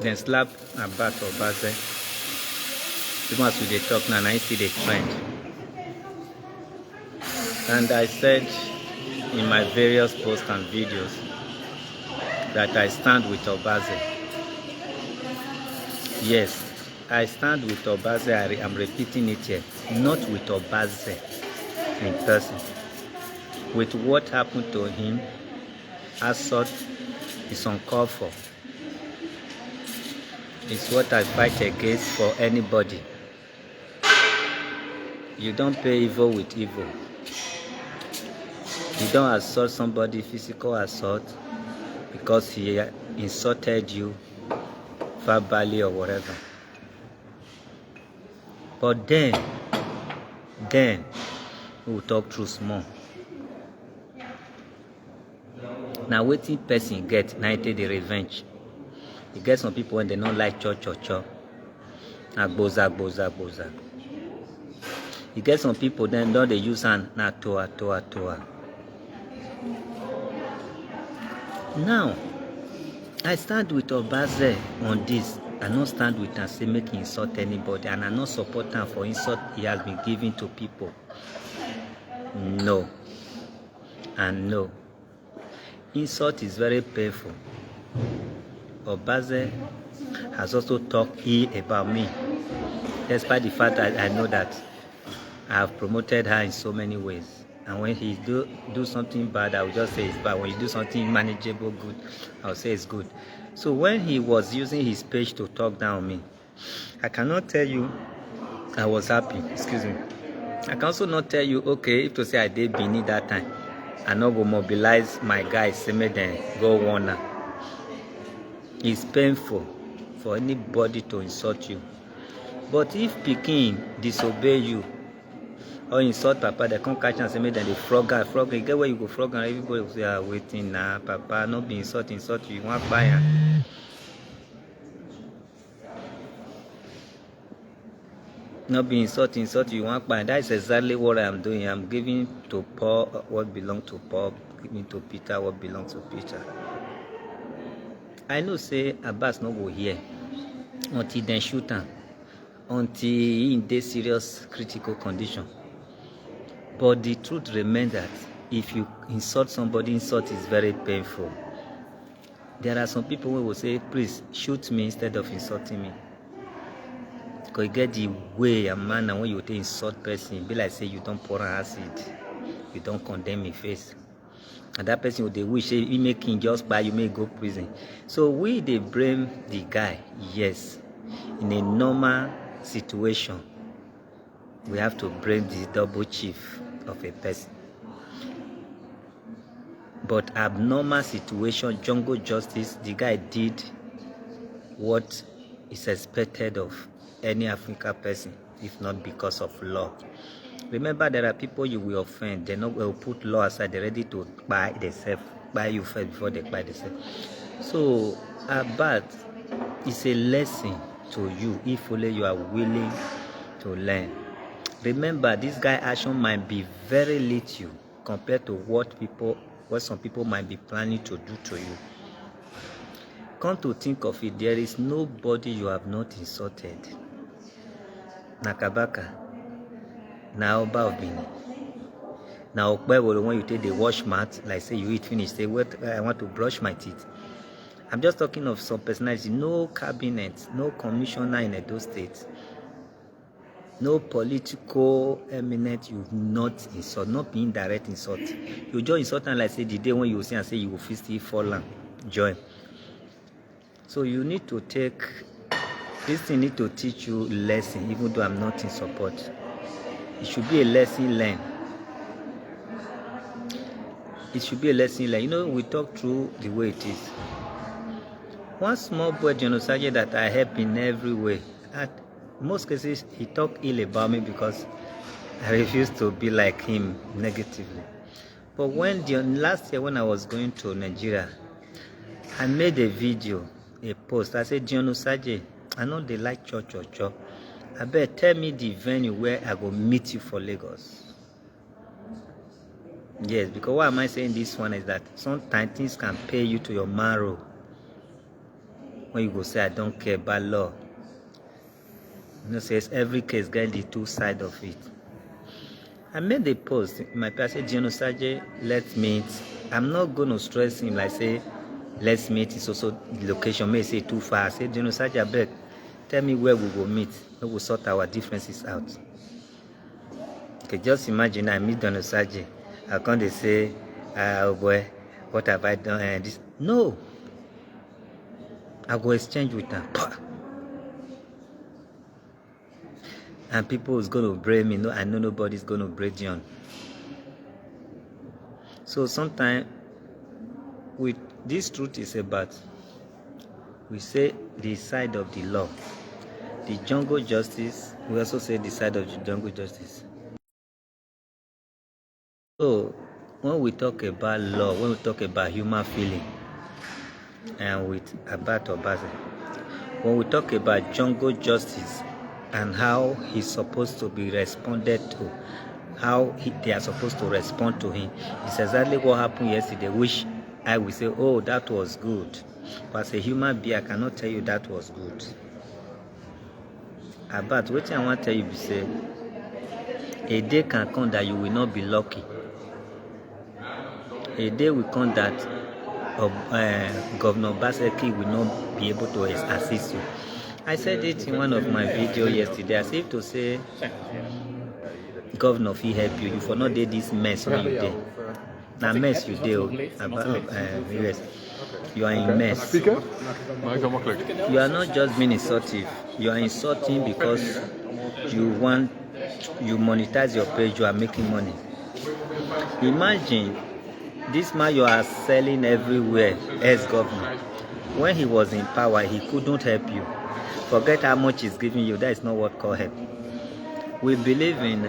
then slap Abbas or Baze. Even as we dey talk now, I see the trend. And I said in my various posts and videos that I stand with Obaze. Yes, I stand with Obaze. I am repeating it here. Not with Obaze in person. With what happened to him, assault is uncalled for. It's what I fight against for anybody. You don't pay evil with evil. You don't assault somebody, physical assault, because he insulted you verbally or whatever. But then we will talk through small. Now waiting person get 90 the revenge. You get some people when they don't like church. Agboza. You get some people then don't they use hand na toa. Now I stand with Obaze on this. I not stand with him say make him insult anybody, and I not support him for insult he has been giving to people. No. And no. Insult is very painful. Obaze has also talked ill about me, despite the fact that I know that I have promoted her in so many ways. And when he do something bad, I will just say it's bad. When you do something manageable, good, I'll say it's good. So when he was using his page to talk down on me, I cannot tell you I was happy. Excuse me. I can also not tell you, okay, if to say I did Bini that time, I not go mobilize my guys, say me then go warn. It's painful for anybody to insult you. But if Peking disobey you or insult Papa, they come catch and say me then they frog. You get where you go frog and everybody will say, waiting now, Papa, not be insult you, you want buy. Not be insult you want buy. That is exactly what I am doing. I'm giving to Paul what belongs to Paul, giving to Peter what belongs to Peter. I know say Abbas no go here until then shoot him, until he in this serious critical condition. But the truth remains that if you insult somebody, insult is very painful. There are some people who will say, please shoot me instead of insulting me. Because you get the way a man and when you insult person, be like say you don't pour an acid, you don't condemn his face. And that person would wish he make him just buy, you may go prison. So we they blame the guy, yes. In a normal situation, we have to blame the double chief of a person. But abnormal situation, jungle justice, the guy did what is expected of any African person, if not because of law. Remember, there are people you will offend. They will put law aside. They're ready to buy themselves, buy you first before they buy themselves. So, but it's a lesson to you if only you are willing to learn. Remember, this guy action might be very little compared to what some people might be planning to do to you. Come to think of it, there is nobody you have not insulted. Nakabaka. Now Oba of Benin. Now when you take the wash mat, like say you eat finish, say what I want to brush my teeth. I'm just talking of some personality, no cabinet, no commissioner in Edo State, no political eminent you've not insult, not being direct insult. You just insult and like say the day when you see and say you will still fall and join. So you need to take this thing need to teach you lesson, even though I'm not in support. It should be a lesson learned. It should be a lesson learned. You know, we talk through the way it is. One small boy, Genosaje, that I help in every way. At most cases, he talked ill about me because I refused to be like him negatively. But when last year when I was going to Nigeria, I made a video, a post. I said, Genosaje, I know they like church. I bet tell me the venue where I go meet you for Lagos. Yes, because why am I saying this one is that sometimes things can pay you to your marrow. when you go say I don't care about law. You know, says every case get the two sides of it. I made a post in my page, said, Genosaje, let's meet. I'm not going to stress him like say, let's meet. It's also the location may say too far. I said, Genosaje, I beg, tell me where we will meet, where we'll sort our differences out. Okay, just imagine I meet Genosaje. I can't they say, oh boy, what have I done? This. No. I go exchange with them. And people is going to brain me. No, I know nobody's going to brain John. So sometimes with this truth is about, we say the side of the law, the jungle justice. We also say the side of the jungle justice. So when we talk about law, when we talk about human feeling, and with Abat Obaze, when we talk about jungle justice and how he's supposed to be responded to, how they are supposed to respond to him, it's exactly what happened yesterday, which I will say, oh, that was good. But as a human being, I cannot tell you that was good. But what I want to tell you is say, a day can come that you will not be lucky. A day will come that Governor Baseki will not be able to assist you. I said it in one of my videos yesterday. I said to say, Governor, if he help you, you for not do this mess when you did. Now mess you do yes. You are in mess. You are not just being insultive. You are insulting because you monetize your page. You are making money. Imagine this man you are selling everywhere as governor. When he was in power, he couldn't help you. Forget how much he's giving you. That is not what called help. We believe in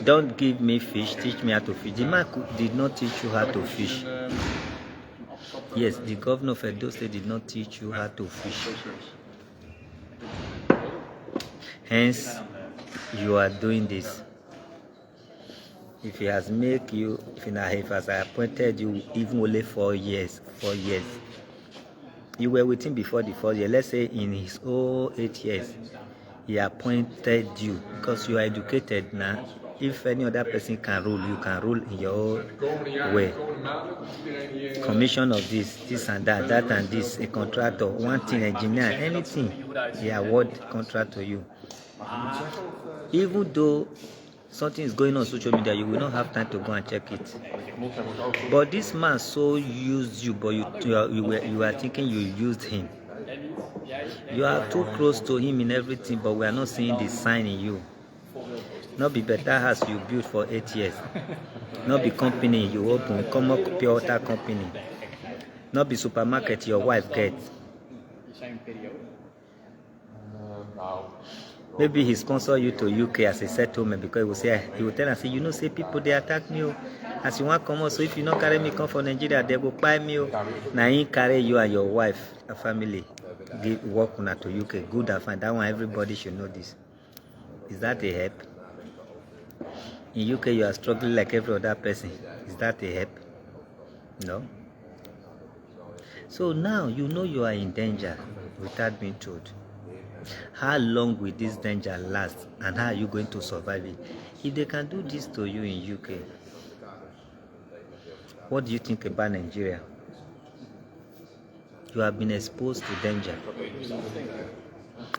don't give me fish, teach me how to fish. The man did not teach you how to fish. Yes, the governor of Edo State did not teach you how to fish. Hence, you are doing this. If he has made you, if he has appointed you even only 4 years, you were with him before the 4 years. Let's say in his whole 8 years, he appointed you because you are educated now. If any other person can rule, you can rule in your own way. Commission of this and that and this, a contractor, one thing, engineer, anything, he award contract to you. Even though something is going on social media, you will not have time to go and check it. But this man so used you, but you are thinking you used him. You are too close to him in everything, but we are not seeing the sign in you. Not be better house you built for 8 years. Not be company you open, come up pure water company. Not be supermarket your wife gets. Maybe he sponsor you to UK as a settlement because he will tell us, you know, say people they attack me. As you want come out, so if you not carry me come from Nigeria, they will buy me. Now he carry you and your wife, a family, work on to UK. Good and fine. That one everybody should know this. Is that a help? In UK you are struggling like every other person. Is that a help? No. So now you know you are in danger without being told. How long will this danger last and how are you going to survive it? If they can do this to you in UK, what do you think about Nigeria? You have been exposed to danger.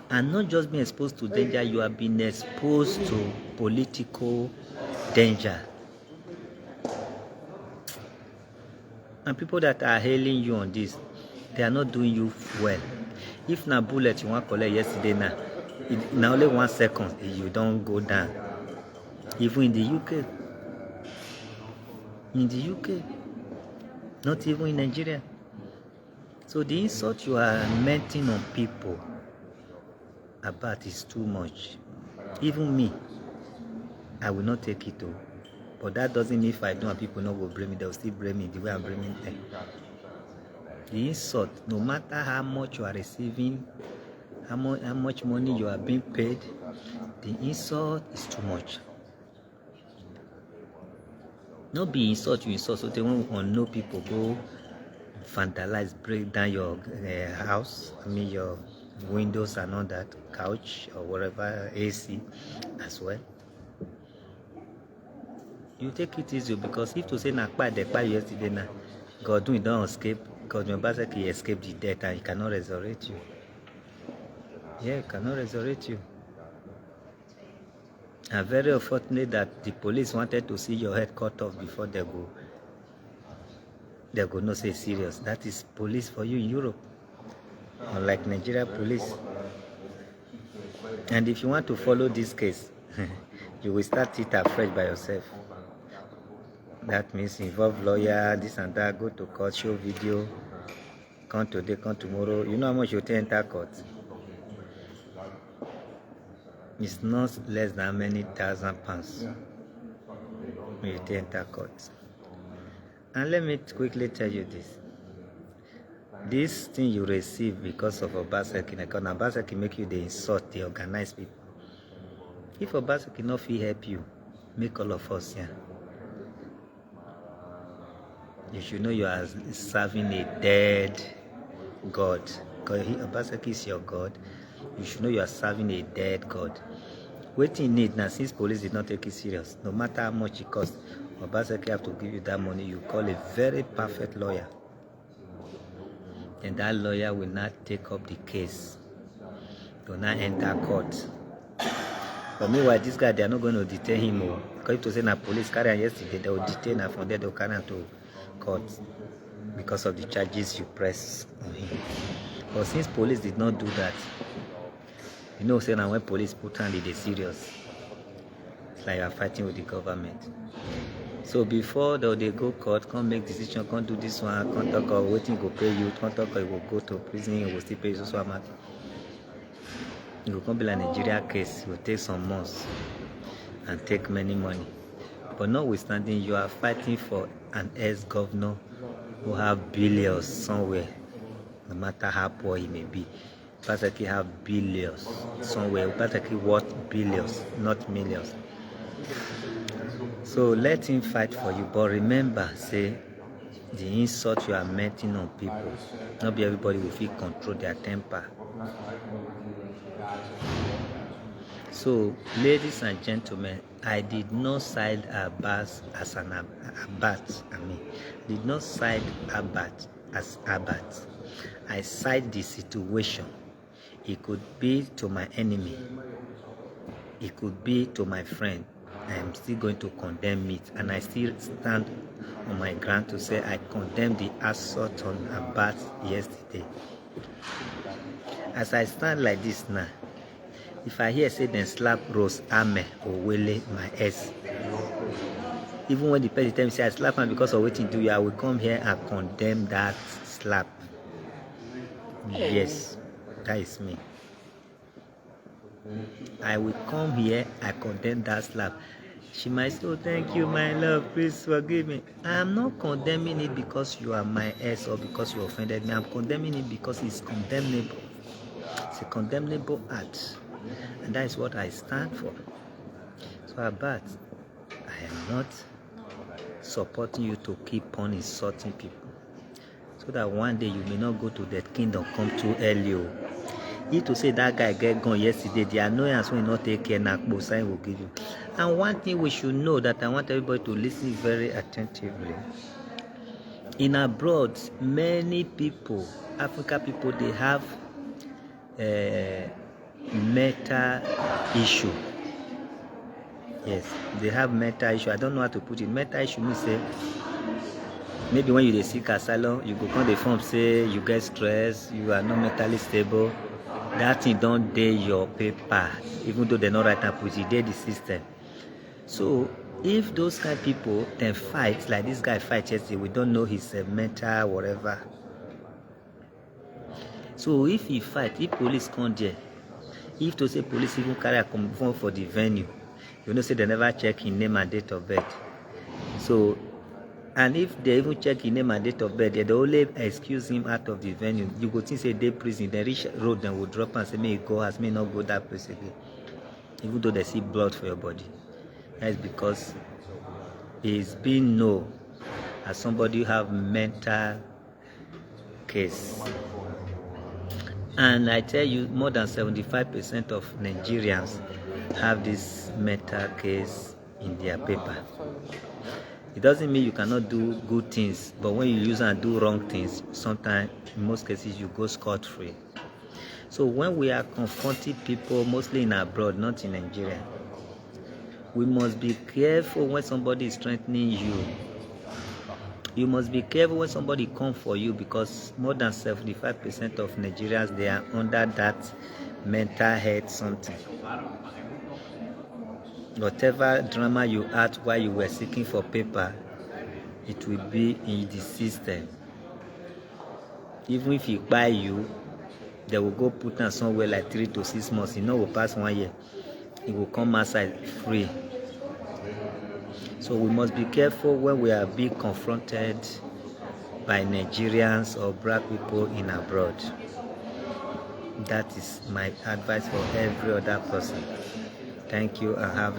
And not just being exposed to danger, you have been exposed to political danger. And people that are hailing you on this, they are not doing you well. If na bullet you want to collect yesterday now only 1 second you don't go down. Even in the UK. In the UK. Not even in Nigeria. So the insult you are meting on people about is too much. Even me, I will not take it though. But that doesn't mean if I don't, people not will blame me, they'll still blame me the way I'm blaming them. The insult, no matter how much you are receiving, how much money you are being paid, the insult is too much. Not be insult, you insult, so they won't know people go vandalize, break down your house, your windows and all that, couch or whatever, AC as well. You take it easy, because if to say na kpa yesterday na God do, don't escape. God basically escape the death and he cannot resurrect you. Yeah, cannot resurrect you. And very unfortunate that the police wanted to see your head cut off before they go no say serious. That is police for you in Europe, unlike Nigeria police. And if you want to follow this case, you will start it afresh by yourself. That means involve lawyer, this and that, go to court, show video, come today, come tomorrow. You know how much you take enter court? It's not less than many £1,000 when you take enter court. And let me quickly tell you this. This thing you receive because of Obaseki, because Obaseki make you the insult the organized people. If Obaseki not fit help you, make all of us here. You should know you are serving a dead God. Because Obaseki is your God. You should know you are serving a dead God. What you need now, since police did not take it serious, no matter how much it costs, Obaseki have to give you that money. You call a very perfect lawyer. And that lawyer will not take up the case. He will not enter court. But meanwhile, this guy, they are not going to detain him. Because if to say na police carry him yesterday, they will detain him. From there, they will carry him to court because of the charges you press on him. But since police did not do that, you know, say now when police put on it, serious. It's like you are fighting with the government. So before they go court, come make decision, come do this one, come talk or waiting go pay you, come talk or you will go to prison, you will still pay you so much. It will come be like Nigeria case, it will take some months and take many money. But notwithstanding, you are fighting for an ex-governor who have billions somewhere, no matter how poor he may be. Basically have billions somewhere, basically worth billions, not millions. So let him fight for you. But remember, say, the insult you are meting on people, not be everybody will feel control their temper. So, ladies and gentlemen, I did not side Abbas as an Abbat. Did not side Abbat as Abbat. I side the situation. It could be to my enemy. It could be to my friend. I am still going to condemn it, and I still stand on my ground to say I condemn the assault on Abbas yesterday. As I stand like this now, if I hear say then slap Rose Ame or Wele, my ex, even when the person tell me say I slap him because of what he do, I will come here and condemn that slap. Yes, that is me. I will come here, I condemn that slap. She might say, oh, thank you, my love, please forgive me. I am not condemning it because you are my ex or because you offended me. I'm condemning it because it's condemnable. It's a condemnable act. And that is what I stand for. So, Abbat, I am not supporting you to keep on insulting people. So that one day you may not go to that kingdom come too early. If to say that guy get gone yesterday, the annoyance will not take care, Nakbosa will give you. And one thing we should know that I want everybody to listen very attentively. In abroad, many people, African people, they have mental issue. Yes, they have mental issue. I don't know how to put it. Mental issue means say maybe when you seek asylum, you go on the form say you get stressed, you are not mentally stable. That thing don't dey your paper, even though they not write and put it, dey the system. So if those kind of people then fight like this guy fight yesterday, we don't know his mental whatever. So if he fight, if police come there, if to say police even carry a convoy for the venue, you know say they never check his name and date of birth. So, and if they even check his name and date of birth, they only excuse him out of the venue. You go think say they prison, they reach road, then will drop and say may he go as may not go that place again. Even though they see blood for your body. That is because he is being known as somebody who have mental case. And I tell you, more than 75% of Nigerians have this mental case in their paper. It doesn't mean you cannot do good things, but when you use and do wrong things, sometimes, in most cases, you go scot-free. So when we are confronting people, mostly in abroad, not in Nigeria, we must be careful when somebody is threatening you. You must be careful when somebody comes for you, because more than 75% of Nigerians, they are under that mental health something. Whatever drama you had while you were seeking for paper, it will be in the system. Even if you buy you, they will go put them somewhere like 3 to 6 months. You know, will pass 1 year. It will come outside free. So we must be careful when we are being confronted by Nigerians or black people in abroad. That is my advice for every other person. Thank you and have